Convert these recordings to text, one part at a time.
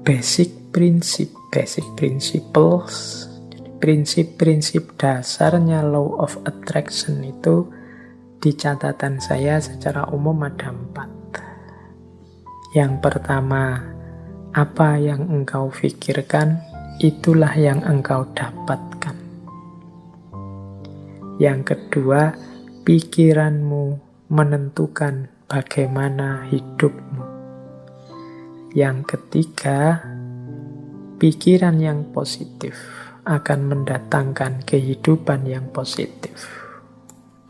basic principles. Prinsip-prinsip dasarnya law of attraction itu di catatan saya secara umum ada 4. Yang pertama, apa yang engkau pikirkan, itulah yang engkau dapatkan. Yang kedua, pikiranmu menentukan bagaimana hidupmu. Yang ketiga, pikiran yang positif akan mendatangkan kehidupan yang positif.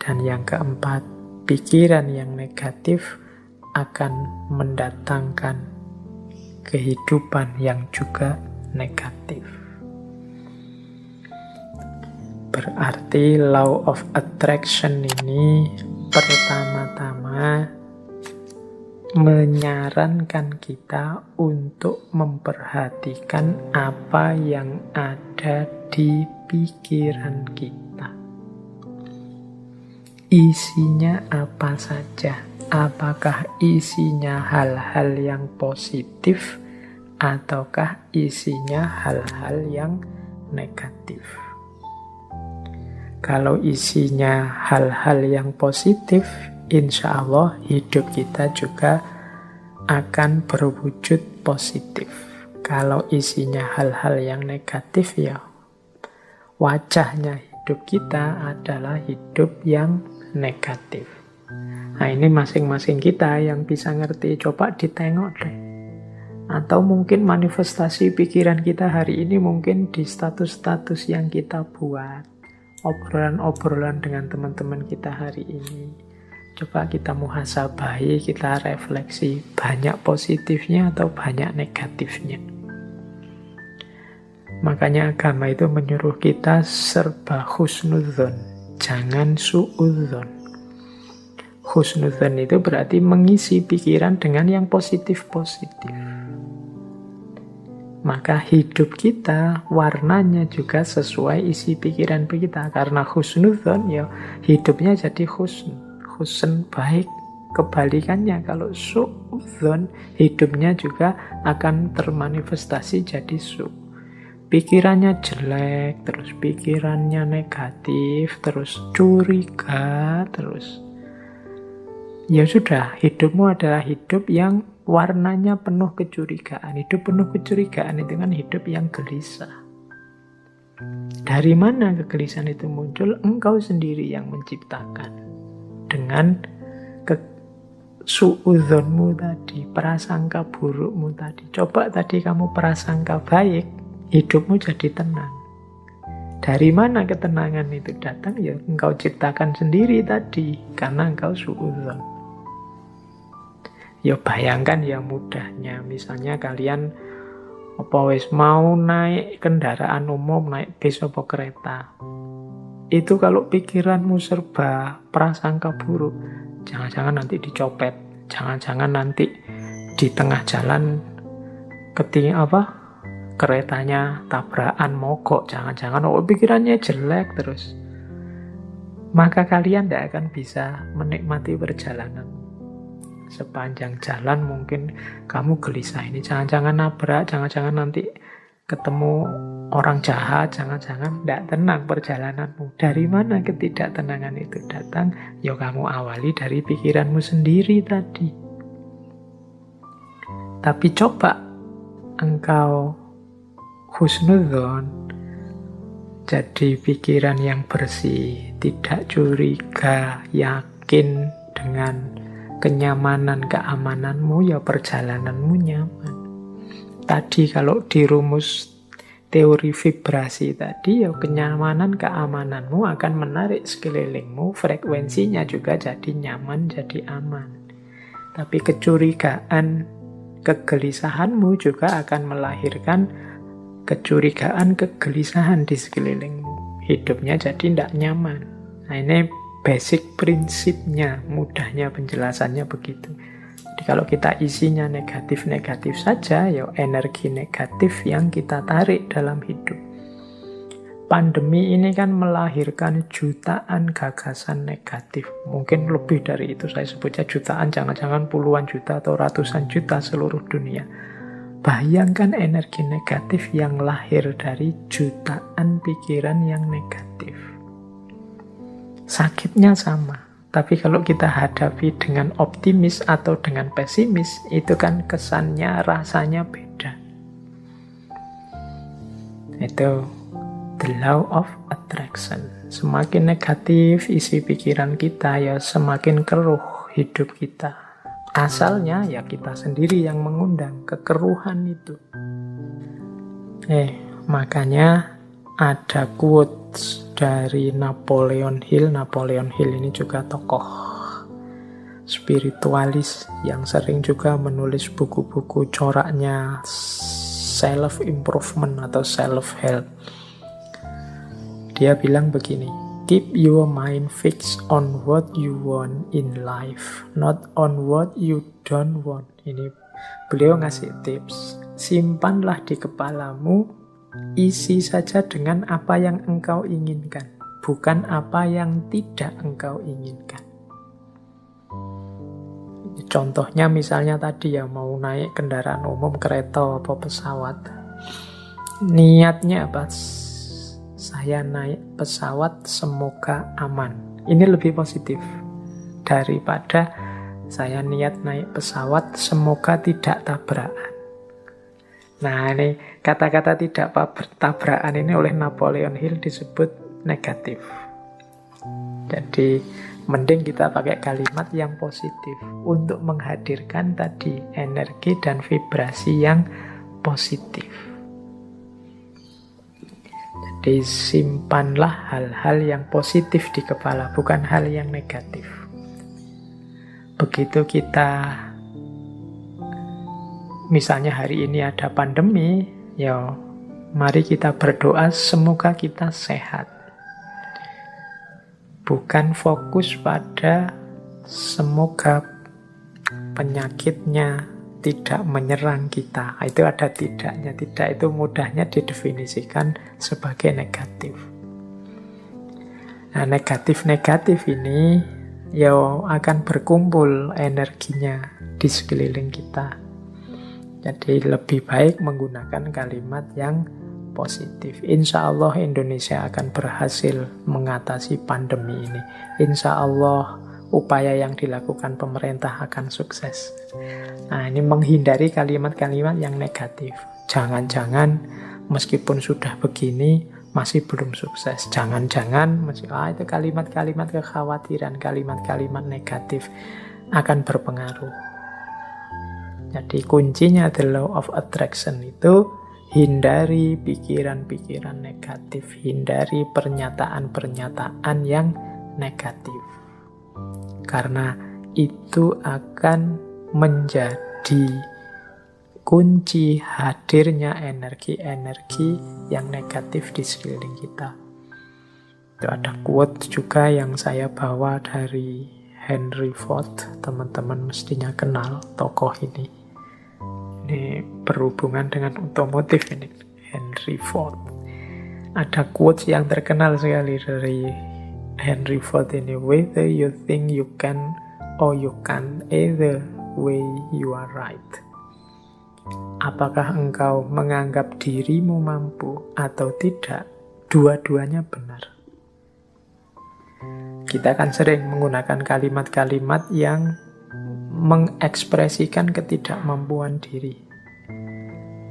Dan yang keempat, pikiran yang negatif akan mendatangkan kehidupan yang juga negatif. Berarti law of attraction ini pertama-tama menyarankan kita untuk memperhatikan apa yang ada di pikiran kita. Isinya apa saja? Apakah isinya hal-hal yang positif ataukah isinya hal-hal yang negatif? Kalau isinya hal-hal yang positif, insya Allah hidup kita juga akan berwujud positif. Kalau isinya hal-hal yang negatif, ya wajahnya hidup kita adalah hidup yang negatif. Nah, ini masing-masing kita yang bisa ngerti. Coba ditengok deh. Atau mungkin manifestasi pikiran kita hari ini mungkin di status-status yang kita buat. Obrolan-obrolan dengan teman-teman kita hari ini. Coba kita muhasabahi, kita refleksi, banyak positifnya atau banyak negatifnya. Makanya agama itu menyuruh kita serba husnudzon, jangan suudzon. Husnudzon itu berarti mengisi pikiran dengan yang positif-positif. Maka hidup kita warnanya juga sesuai isi pikiran kita. Karena husnudzon, ya hidupnya jadi husn baik. Kebalikannya, kalau suudzon, hidupnya juga akan termanifestasi jadi su. Pikirannya jelek, terus pikirannya negatif, terus curiga, terus ya sudah, hidupmu adalah hidup yang warnanya penuh kecurigaan. Hidup penuh kecurigaan itu kan hidup yang gelisah. Dari mana kegelisahan itu muncul? Engkau sendiri yang menciptakan. Dengan suudzonmu tadi, prasangka burukmu tadi. Coba tadi kamu prasangka baik, hidupmu jadi tenang. Dari mana ketenangan itu datang? Ya engkau ciptakan sendiri tadi, karena engkau suudzon. Ya bayangkan ya mudahnya, misalnya kalian mau naik kendaraan umum, naik bis atau kereta. Itu kalau pikiranmu serba prasangka buruk, jangan-jangan nanti dicopet, jangan-jangan nanti di tengah jalan keretanya tabrakan mogok, jangan-jangan pikirannya jelek terus. Maka kalian tidak akan bisa menikmati perjalanan. Sepanjang jalan mungkin kamu gelisah, ini jangan-jangan nabrak, jangan-jangan nanti ketemu orang jahat, jangan-jangan tidak tenang perjalananmu. Dari mana ketidaktenangan itu datang? Ya kamu awali dari pikiranmu sendiri tadi. Tapi coba engkau husnudzon, jadi pikiran yang bersih, tidak curiga, yakin dengan kenyamanan, keamananmu, ya perjalananmu nyaman. Tadi kalau di rumus teori vibrasi tadi, ya kenyamanan, keamananmu akan menarik sekelilingmu, frekuensinya juga jadi nyaman, jadi aman. Tapi kecurigaan, kegelisahanmu juga akan melahirkan kecurigaan, kegelisahan di sekelilingmu. Hidupnya jadi tidak nyaman. Nah, ini basic prinsipnya, mudahnya penjelasannya begitu. Jadi kalau kita isinya negatif-negatif saja, ya energi negatif yang kita tarik dalam hidup. Pandemi ini kan melahirkan jutaan gagasan negatif. Mungkin lebih dari itu, saya sebutnya jutaan, jangan-jangan puluhan juta atau ratusan juta seluruh dunia. Bayangkan energi negatif yang lahir dari jutaan pikiran yang negatif. Sakitnya sama. Tapi kalau kita hadapi dengan optimis atau dengan pesimis, itu kan kesannya, rasanya beda. Itu the law of attraction. Semakin negatif isi pikiran kita, ya semakin keruh hidup kita. Asalnya ya kita sendiri yang mengundang kekeruhan itu. Makanya ada quotes dari Napoleon Hill. Napoleon Hill ini juga tokoh spiritualis yang sering juga menulis buku-buku coraknya self-improvement atau self-help. Dia bilang begini, keep your mind fixed on what you want in life, not on what you don't want. Ini beliau ngasih tips. Simpanlah di kepalamu, isi saja dengan apa yang engkau inginkan, bukan apa yang tidak engkau inginkan. Contohnya misalnya tadi ya, mau naik kendaraan umum, kereta atau pesawat. Niatnya apa? Saya naik pesawat semoga aman. Ini lebih positif daripada saya niat naik pesawat semoga tidak tabrakan. Nah, ini kata-kata tidak tabrakan ini oleh Napoleon Hill disebut negatif. Jadi mending kita pakai kalimat yang positif untuk menghadirkan tadi energi dan vibrasi yang positif. Jadi simpanlah hal-hal yang positif di kepala, bukan hal yang negatif. Begitu kita, misalnya hari ini ada pandemi, ya mari kita berdoa semoga kita sehat. Bukan fokus pada semoga penyakitnya tidak menyerang kita. Itu ada tidaknya. Tidak itu mudahnya didefinisikan sebagai negatif. Nah, negatif-negatif ini ya akan berkumpul energinya di sekeliling kita. Jadi lebih baik menggunakan kalimat yang positif. Insya Allah Indonesia akan berhasil mengatasi pandemi ini. Insya Allah upaya yang dilakukan pemerintah akan sukses. Nah, ini menghindari kalimat-kalimat yang negatif. Jangan-jangan meskipun sudah begini masih belum sukses. Jangan-jangan itu kalimat-kalimat kekhawatiran, kalimat-kalimat negatif akan berpengaruh. Jadi kuncinya the law of attraction itu hindari pikiran-pikiran negatif, hindari pernyataan-pernyataan yang negatif. Karena itu akan menjadi kunci hadirnya energi-energi yang negatif di sekeliling kita. Itu ada quote juga yang saya bawa dari Henry Ford. Teman-teman mestinya kenal tokoh ini. Ini berhubungan dengan otomotif ini, Henry Ford. Ada quotes yang terkenal sekali dari Henry Ford ini, whether you think you can or you can't, either way you are right. Apakah engkau menganggap dirimu mampu atau tidak, dua-duanya benar. Kita kan sering menggunakan kalimat-kalimat yang mengekspresikan ketidakmampuan diri.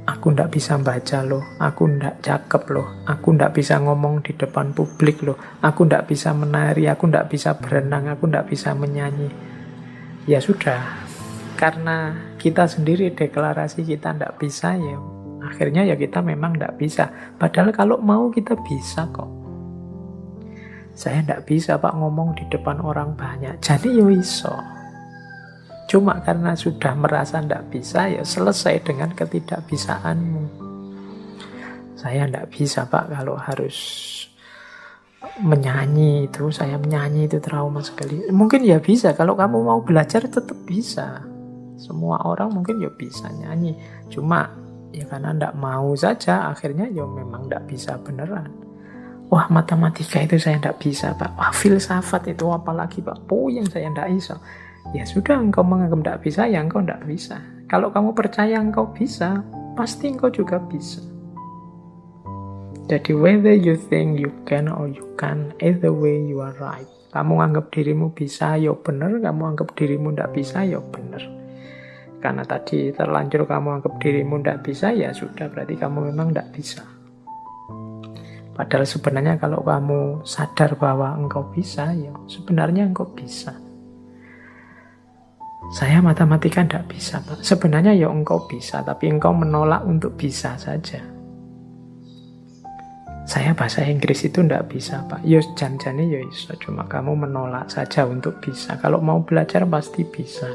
Aku ndak bisa baca loh, aku ndak cakep loh, aku ndak bisa ngomong di depan publik loh, aku ndak bisa menari, aku ndak bisa berenang, aku ndak bisa menyanyi. Ya sudah, karena kita sendiri deklarasi kita ndak bisa, ya akhirnya ya kita memang ndak bisa. Padahal kalau mau kita bisa kok. Saya ndak bisa Pak ngomong di depan orang banyak, jadi yo iso. Cuma karena sudah merasa tidak bisa, ya selesai dengan ketidakbisaanmu. Saya tidak bisa Pak kalau harus menyanyi itu. Saya menyanyi itu trauma sekali. Mungkin ya bisa, kalau kamu mau belajar tetap bisa. Semua orang mungkin ya bisa nyanyi. Cuma ya karena tidak mau saja, akhirnya ya memang tidak bisa beneran. Wah, matematika itu saya tidak bisa Pak. Wah, filsafat itu apalagi Pak. Puyeng saya tidak bisa. Ya sudah, engkau menganggap tidak bisa, ya engkau tidak bisa. Kalau kamu percaya engkau bisa, pasti engkau juga bisa. Jadi whether you think you can or you can't, either way you are right. Kamu anggap dirimu bisa, ya bener. Kamu anggap dirimu tidak bisa, ya bener. Karena tadi terlanjur kamu anggap dirimu tidak bisa, ya sudah, berarti kamu memang tidak bisa. Padahal sebenarnya kalau kamu sadar bahwa engkau bisa, ya sebenarnya engkau bisa. Saya matematika tidak bisa, Pak. Sebenarnya ya engkau bisa, tapi engkau menolak untuk bisa saja. Saya bahasa Inggris itu tidak bisa, Pak. Ya jan-jane ya iso, cuma kamu menolak saja untuk bisa. Kalau mau belajar pasti bisa.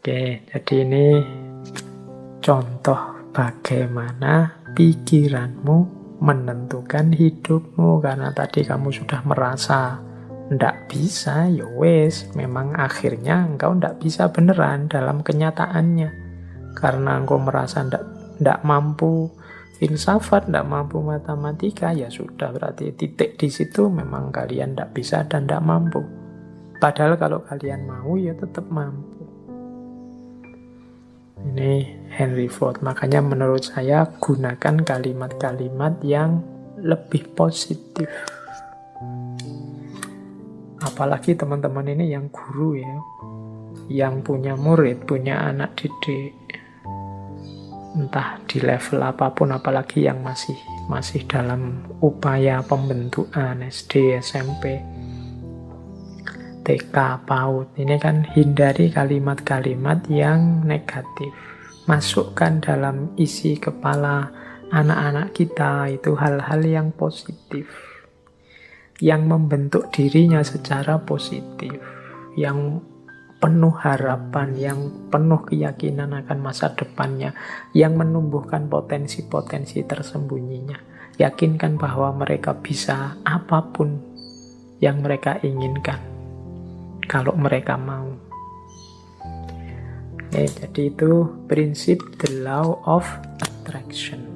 Oke, jadi ini contoh bagaimana pikiranmu menentukan hidupmu. Karena tadi kamu sudah merasa ndak bisa, ya wes, memang akhirnya engkau ndak bisa beneran dalam kenyataannya. Karena engkau merasa ndak mampu filsafat, ndak mampu matematika, ya sudah, berarti titik di situ memang kalian ndak bisa dan ndak mampu. Padahal kalau kalian mau, ya tetap mampu. Ini Henry Ford. Makanya menurut saya gunakan kalimat-kalimat yang lebih positif. Apalagi teman-teman ini yang guru ya, yang punya murid, punya anak didik, entah di level apapun, apalagi yang masih dalam upaya pembentukan SD, SMP, TK, PAUD. Ini kan hindari kalimat-kalimat yang negatif. Masukkan dalam isi kepala anak-anak kita itu hal-hal yang positif, yang membentuk dirinya secara positif, yang penuh harapan, yang penuh keyakinan akan masa depannya, yang menumbuhkan potensi-potensi tersembunyinya. Yakinkan bahwa mereka bisa apapun yang mereka inginkan, kalau mereka mau. Jadi itu prinsip the law of attraction.